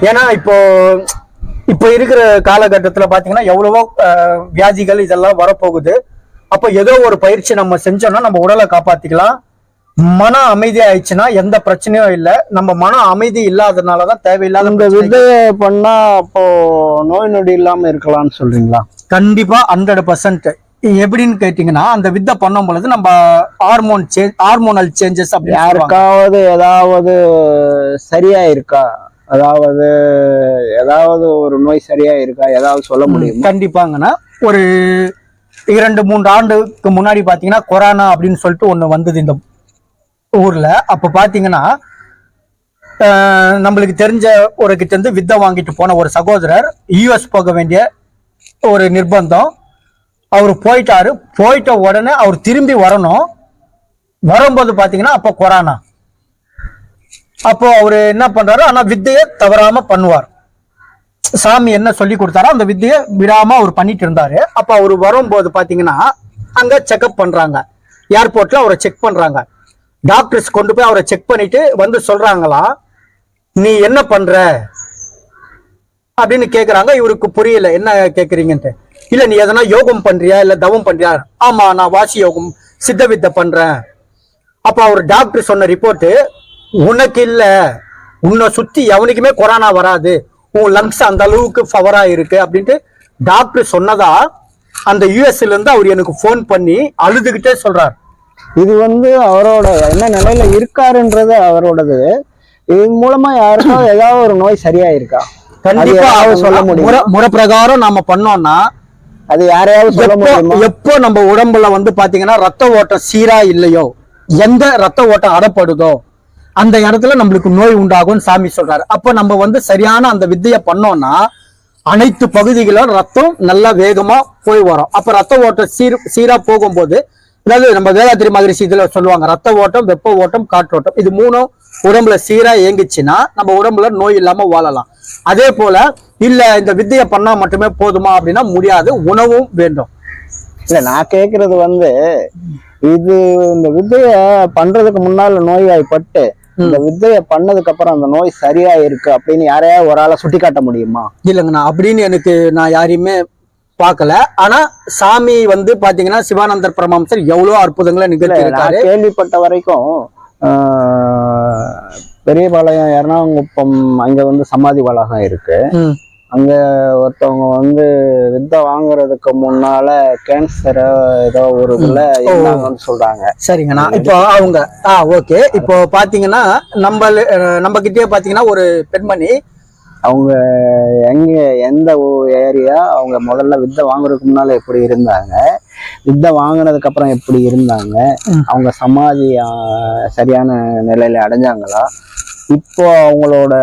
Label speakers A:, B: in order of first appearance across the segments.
A: ஏன்னா இப்போ இப்போ இருக்கிற காலகட்டத்துல பாத்தீங்கன்னா எவ்வளவோ வியாதிகள் இதெல்லாம் வரப்போகுது. அப்போ ஏதோ ஒரு பயிற்சி நம்ம செஞ்சோம்னா நம்ம உடலை காப்பாத்திக்கலாம். மன அமைதி ஆயிடுச்சுன்னா எந்த பிரச்சனையும் இல்லை. நம்ம மன அமைதி இல்லாததுனாலதான் தேவையில்லாத
B: இந்த விதைய பண்ணா அப்போ நோய் நொடி இல்லாம இருக்கலாம்னு சொல்றீங்களா?
A: கண்டிப்பா 100%. எப்படின்னு கேட்டீங்கன்னா, அந்த வித்தை பண்ணும் பொழுது நம்ம ஹார்மோனல் சேஞ்சஸ் அப்படி
B: யாருக்காவது ஏதாவது சரியா இருக்கா? அதாவது ஏதாவது ஒரு நோய் சரியா இருக்கா? ஏதாவது சொல்ல முடியும்?
A: கண்டிப்பாங்கன்னா ஒரு 2-3 ஆண்டுக்கு முன்னாடி பாத்தீங்கன்னா கொரோனா அப்படின்னு சொல்லிட்டு ஒண்ணு வந்தது இந்த ஊர்ல. அப்ப பாத்தீங்கன்னா நம்மளுக்கு தெரிஞ்ச ஒரு கிட்ட இருந்து வித்தை வாங்கிட்டு போன ஒரு சகோதரர் யுஎஸ் போக வேண்டிய ஒரு நிர்பந்தம். அவர் போயிட்டாரு. போயிட்ட உடனே அவர் திரும்பி வரணும். வரும்போது பாத்தீங்கன்னா அப்ப கொரோனா. அப்போ அவரு என்ன பண்றாரு, ஆனா வித்தையை தவறாம பண்ணுவார். சாமி என்ன சொல்லி கொடுத்தாரோ அந்த வித்தையை விடாம அவர் பண்ணிட்டு இருந்தாரு. அப்ப அவரு வரும்போது பாத்தீங்கன்னா அங்க செக்அப் பண்றாங்க. ஏர்போர்ட்ல அவரை செக் பண்றாங்க. டாக்டர்ஸ் கொண்டு போய் அவரை செக் பண்ணிட்டு வந்து சொல்றாங்களா, நீ என்ன பண்ற அப்படின்னு கேக்குறாங்க. இவருக்கு புரியல என்ன கேக்குறீங்கன்ட்டு. இல்ல நீ எதனா யோகம் பண்றியா இல்ல தவம் பண்றியா? ஆமா நான் வாசி யோகம் சித்த வித்தை பண்றேன். அப்ப அவர் டாக்டர் சொன்ன ரிப்போர்ட், உனக்கு இல்ல, உன்னை சுத்தி எவனுக்குமே கொரோனா வராது, உன் லங்ஸ் அந்த அளவுக்கு பவரா இருக்கு அப்படின்ட்டு டாக்டர் சொன்னதா அந்த யுஎஸ்ல இருந்து அவர் எனக்கு போன் பண்ணி அழுதுகிட்டே சொல்றார்.
B: இது அவரோட என்ன நிலையில இருக்காருன்றது அவரோடது. இது மூலமா யாருக்காவது ஏதாவது ஒரு நோய் சரியா இருக்கா?
A: கண்டிப்பா
B: சொல்ல முடியும்.
A: முறை பிரகாரம் நாம பண்ணோம்னா
B: அது யாரையாவது சொல்ல முடியுமா?
A: எப்போ நம்ம உடம்புல பாத்தீங்கன்னா ரத்த ஓட்டம் சீரா இல்லையோ, எந்த ரத்த ஓட்டம் அடப்படுதோ அந்த இடத்துல நம்மளுக்கு நோய் உண்டாகும் சாமி சொல்றாரு. அப்ப நம்ம சரியான அந்த வித்தையை பண்ணோம்னா அனைத்து பகுதிகளும் ரத்தம் நல்லா வேகமா போய் வரும். அப்ப ரத்த ஓட்டம் சீரா போகும்போது, அதாவது நம்ம வேதாத்திரி மகரிஷி இதுல சொல்லுவாங்க, ரத்த ஓட்டம், வெப்ப ஓட்டம், காற்றோட்டம், இது மூணும் உடம்புல சீரா இயங்குச்சுன்னா நம்ம உடம்புல நோய் இல்லாம வாழலாம். அதே போல இல்ல இந்த வித்தையை பண்ணா மட்டுமே போதுமா அப்படின்னா முடியாது, உணவும் வேண்டும்.
B: இல்ல நான் கேக்குறது இது இந்த வித்தைய பண்றதுக்கு முன்னால நோய்வாய்ப்பட்டு இந்த வித்தைய பண்ணதுக்கு அப்புறம் அந்த நோய் சரியா இருக்கு அப்படின்னு யாரையாவது ஒரு ஆளை சுட்டி காட்ட முடியுமா?
A: இல்லைங்கண்ணா, அப்படின்னு நான் யாரையுமே பார்க்கல. ஆனா சாமி பாத்தீங்கன்னா சிவானந்தர் பரமஹம்சர் எவ்வளவு அற்புதங்களை நிகழ்த்தி
B: கேள்விப்பட்ட வரைக்கும் பெரியபாளையம் எர்ணாகுப்பம் அங்க சமாதி வளாகம் இருக்கு. அங்க ஒருத்தவங்க வித்தை வாங்குறதுக்கு முன்னால கேன்சர் ஏதோ ஒரு இதுல இருந்தாங்கன்னு சொல்றாங்க.
A: சரிங்கண்ணா. இப்போ அவங்க ஓகே. இப்போ பாத்தீங்கன்னா நம்ம கிட்டே பாத்தீங்கன்னா ஒரு பெண்மணி,
B: அவங்க எந்த ஏரியா, அவங்க முதல்ல வித்தை வாங்குறதுக்கு முன்னால எப்படி இருந்தாங்க, வித்தை வாங்கினதுக்கு அப்புறம் எப்படி இருந்தாங்க, அவங்க சமாதி சரியான நிலையில அடைஞ்சாங்களா, இப்போ அவங்களோட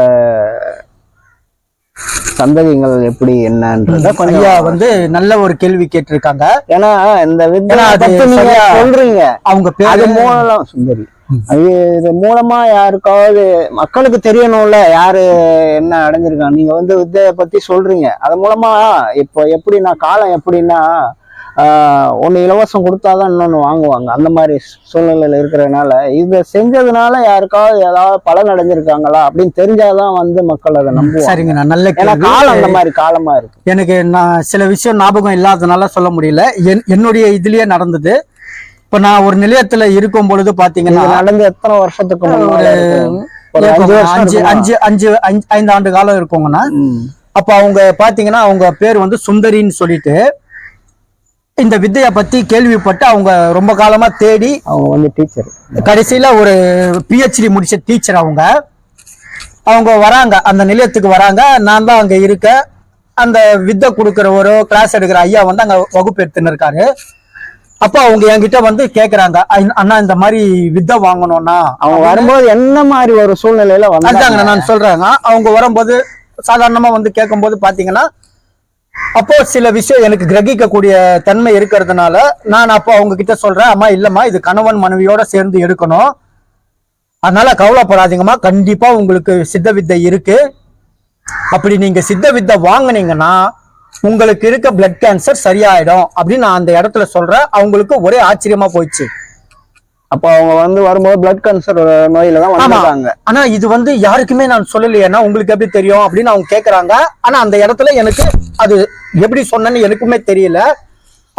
B: சந்ததிகள் எப்படி என்னன்றத
A: கொஞ்சம் நல்ல ஒரு கேள்வி கேட்டிருக்காங்க.
B: ஏன்னா இந்த வித்தை சொல்றீங்க அவங்க பேரு மூலம் சுந்தரி, இது மூலமா யாருக்காவது மக்களுக்கு தெரியணும்ல யாரு என்ன அடைஞ்சிருக்காங்க. நீங்க வித்தைய பத்தி சொல்றீங்க, அது மூலமா இப்போ எப்படின்னா காலம் எப்படின்னா ஒண்ணு இலவசம் கொடுத்தாதான் இன்னொன்னு வாங்குவாங்க, அந்த மாதிரி சூழ்நிலையில இருக்கிறதுனால இதை செஞ்சதுனால யாருக்காவது ஏதாவது பலன் அடைஞ்சிருக்காங்களா அப்படின்னு தெரிஞ்சாதான் மக்கள் அதை நம்புவாங்க.
A: சரிங்க, நல்ல
B: காலம் அந்த மாதிரி காலமா இருக்கு.
A: எனக்கு நான் சில விஷயம் ஞாபகம் இல்லாததுனால சொல்ல முடியல. என்னுடைய இதுலயே நடந்தது. இப்ப நான் ஒரு நிலையத்துல இருக்கும் பொழுது பாத்தீங்கன்னா
B: நடந்து எத்தனை வருஷத்துக்கு
A: ஒரு 5 ஆண்டு காலம் இருக்குங்கன்னா, அப்ப அவங்க பாத்தீங்கன்னா அவங்க பேர் சுந்தரின்னு சொல்லிட்டு இந்த வித்தைய பத்தி கேள்விப்பட்டு அவங்க ரொம்ப காலமா தேடி
B: அவங்க டீச்சர்,
A: கடைசியில ஒரு பிஹெச்டி முடிச்ச டீச்சர் அவங்க வராங்க, அந்த நிலையத்துக்கு வராங்க. நான் தான் அங்க இருக்க. அந்த வித்தை கொடுக்கறவரோ கிளாஸ் எடுக்கிற ஐயா அங்க வகுப்பு எடுத்துன்னு இருக்காரு. அப்ப அவங்க என்கிட்ட கேக்குறாங்க, அண்ணா இந்த மாதிரி வித்தை வாங்கணும்னா.
B: அவங்க வரும்போது என்ன மாதிரி ஒரு சூழ்நிலையில
A: வந்தாங்க நான் சொல்றாங்க. அவங்க வரும்போது சாதாரணமா கேட்கும் போது பாத்தீங்கன்னா, அப்போ சில விஷயம் எனக்கு கிரகிக்கக்கூடிய தன்மை இருக்கிறதுனால நான் அப்போ அவங்க கிட்ட சொல்றேன், அம்மா இல்லம்மா இது கணவன் மனைவியோட சேர்ந்து எடுக்கணும், அதனால கவலைப்படாதீங்கம்மா, கண்டிப்பா உங்களுக்கு சித்த வித்தை இருக்கு. அப்படி நீங்க சித்த வித்தை வாங்கினீங்கன்னா உங்களுக்கு இருக்க பிளட் கேன்சர் சரியாயிடும் அப்படின்னு நான் அந்த இடத்துல சொல்றேன். அவங்களுக்கு ஒரே ஆச்சரியமா போயிடுச்சு.
B: அப்போ அவங்க வந்து வரும்போது பிளட் கேன்சர் நோயில தான் வந்திருக்காங்க.
A: ஆனா இது வந்து யாருக்குமே நான் சொல்லலையேன்னா உங்களுக்கு எப்படி தெரியும் அப்படின்னு அவங்க கேக்குறாங்க. ஆனா அந்த இடத்துல எனக்கு அது எப்படி சொன்னேன்னு எனக்குமே தெரியல.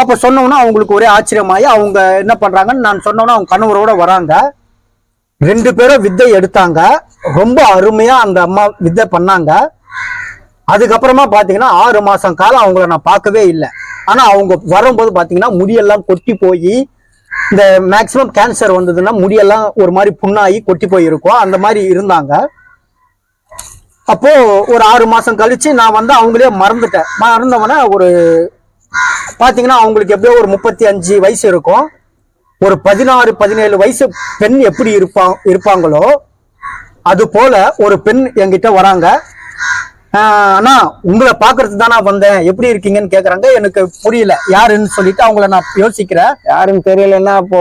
A: அப்ப சொன்னோன்னா அவங்களுக்கு ஒரே ஆச்சரியமாயி அவங்க என்ன பண்றாங்கன்னு நான் சொன்னோன்னா அவங்க கணவரோட வராங்க. 2 பேரும் வித்தை எடுத்தாங்க. ரொம்ப அருமையா அந்த அம்மா வித்தை பண்ணாங்க. அதுக்கப்புறமா பாத்தீங்கன்னா 6 மாசம் காலம் அவங்கள நான் பார்க்கவே இல்லை. ஆனா அவங்க வரும்போது பாத்தீங்கன்னா முடியெல்லாம் கொட்டி போய், இந்த மேக்சிமம் கேன்சர் வந்ததுன்னா முடியெல்லாம் ஒரு மாதிரி புண்ணாகி கொட்டி போய் இருக்கும், அந்த மாதிரி இருந்தாங்க. அப்போ ஒரு 6 மாசம் கழிச்சு நான் வந்து அவங்களே மறந்தவன ஒரு பாத்தீங்கன்னா அவங்களுக்கு எப்படியோ ஒரு 35 வயசு இருக்கும். ஒரு 16-17 வயசு பெண் எப்படி இருப்பாங்களோ அது போல ஒரு பெண் என்கிட்ட வராங்க. ஆனா உங்களை பாக்குறதுக்கு தான் நான் வந்தேன், எப்படி இருக்கீங்கன்னு கேக்குறாங்க. எனக்கு புரியல யாருன்னு சொல்லிட்டு அவங்கள நான் யோசிக்கிறேன்.
B: யாருன்னு தெரியலன்னா அப்போ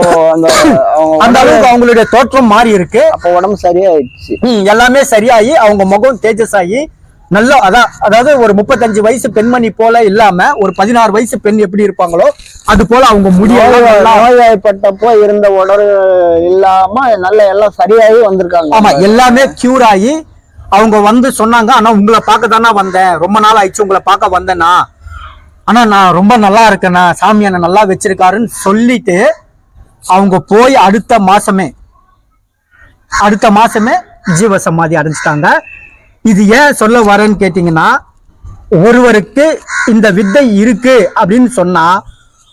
A: அந்த அளவுக்கு அவங்களுடைய தோற்றம் மாறி இருக்கு.
B: அப்போ உடம்பு சரியாயிடுச்சு.
A: எல்லாமே சரியாயி அவங்க முகம் தேஜஸ் ஆகி நல்ல அதாவது ஒரு 35 வயசு பெண்மணி போல இல்லாம ஒரு 16 வயசு பெண் எப்படி இருப்பாங்களோ அது போல அவங்க
B: நோய்வாய்ப்பட்டப்போ இருந்த உடல் இல்லாம நல்ல எல்லாம் சரியாகி வந்திருக்காங்க.
A: ஆமா, எல்லாமே கியூர் ஆகி அவங்க வந்து சொன்னாங்க. ஆனா உங்களை பார்க்க தானே வந்தேன், ரொம்ப நாள் ஆயிடுச்சு உங்களை பார்க்க வந்தேன்னா, ஆனா நான் ரொம்ப நல்லா இருக்கேண்ணா, சாமி என்ன நல்லா வச்சிருக்காருன்னு சொல்லிட்டு அவங்க போய் அடுத்த மாசமே ஜீவ சமாதி அடைஞ்சிட்டாங்க. இது ஏன் சொல்ல வரேன்னு கேட்டீங்கன்னா, ஒருவருக்கு இந்த வித்தை இருக்கு அப்படின்னு சொன்னா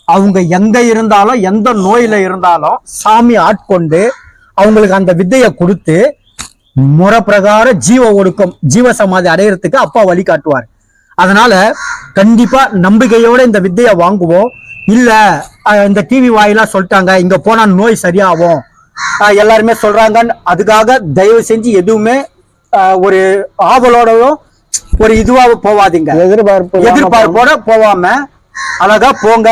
A: அவங்க எங்க இருந்தாலும் எந்த நோயில இருந்தாலும் சாமி ஆட்கொண்டு அவங்களுக்கு அந்த வித்தையை கொடுத்து முறை பிரகாரம் ஜீவ சமாதி அடையிறதுக்கு அப்பா வழி காட்டுவார். அதனால கண்டிப்பா நம்பிக்கையோட இந்த வித்தையை வாங்குவோம். இல்ல இந்த டிவி வாயிலா சொல்லிட்டாங்க இங்க போனா நோய் சரியாகும் எல்லாருமே சொல்றாங்கன்னு அதுக்காக தயவு செஞ்சு எதுவுமே ஒரு ஆவலோடவும் ஒரு இதுவாக போவாதீங்க. எதிர்பார்ப்போட போவாம அழகா போங்க.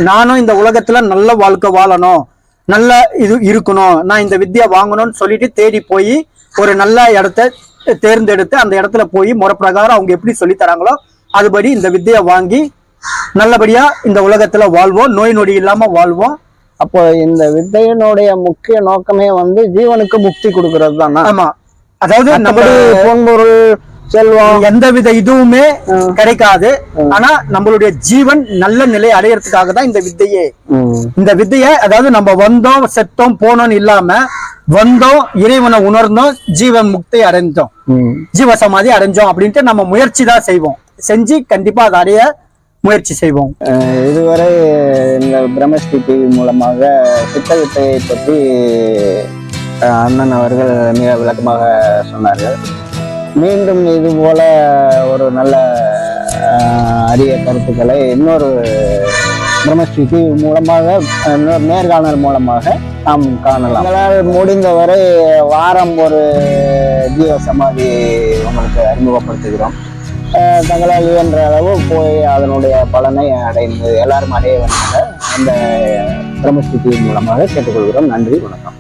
A: நானும் இந்த உலகத்துல நல்ல வாழ்க்கை வாழணும், நல்ல இது இருக்கணும், நான் இந்த வித்தியை வாங்கணும்னு சொல்லிட்டு தேடி போய் ஒரு நல்ல இடத்த தேர்ந்தெடுத்து அந்த இடத்துல போய் முறை பிரகாரம் அவங்க எப்படி சொல்லி தராங்களோ அதுபடி இந்த வித்தியை வாங்கி நல்லபடியா இந்த உலகத்துல வாழ்வோம், நோய் நொடி இல்லாம வாழ்வோம்.
B: அப்போ இந்த வித்தையினுடைய முக்கிய நோக்கமே வந்து ஜீவனுக்கு முக்தி கொடுக்கறது தானா?
A: ஆமா, அதாவது நம்ம
B: பொன்பொருள் செல்வம்
A: எந்தவித இதுவுமே கிடைக்காது. ஆனா நம்மளுடைய ஜீவன் நல்ல நிலை அடையறதுக்காக தான் இந்த வித்தையே. இந்த வித்தைய அதாவது நம்ம வந்தோம் செத்தோம் போனோம்னு இல்லாம வந்தோம், இறைவனை உணர்ந்தோம், ஜீவன் முக்தி அடைஞ்சோம், ஜீவ சமாதி அடைஞ்சோம் அப்படின்ட்டு நம்ம முயற்சி தான் செய்வோம். செஞ்சு கண்டிப்பா அதை அடைய முயற்சி செய்வோம்.
B: இதுவரை இந்த பிரம்மஸ்ரீ டிவி மூலமாக சித்த வித்தையை பற்றி அண்ணன் அவர்கள் மிக விளக்கமாக சொன்னார்கள். மீண்டும் இது போல ஒரு நல்ல அரிய கருத்துக்களை இன்னொரு பிரம்மஸ்ரீ டிவி மூலமாக இன்னொரு நேர்காணல் மூலமாக நாம் காணலாம். எங்களால் முடிந்தவரை வாரம் ஒரு ஜீவ சமாதி உங்களுக்கு அறிமுகப்படுத்துகிறோம். தங்களால் இயன்ற அளவு போய் அதனுடைய பலனை அடைந்து எல்லாரும் அடைய வேண்டிய அந்த பிரம்மஸ்ரீ டிவி மூலமாக கேட்டுக்கொள்கிறோம். நன்றி, வணக்கம்.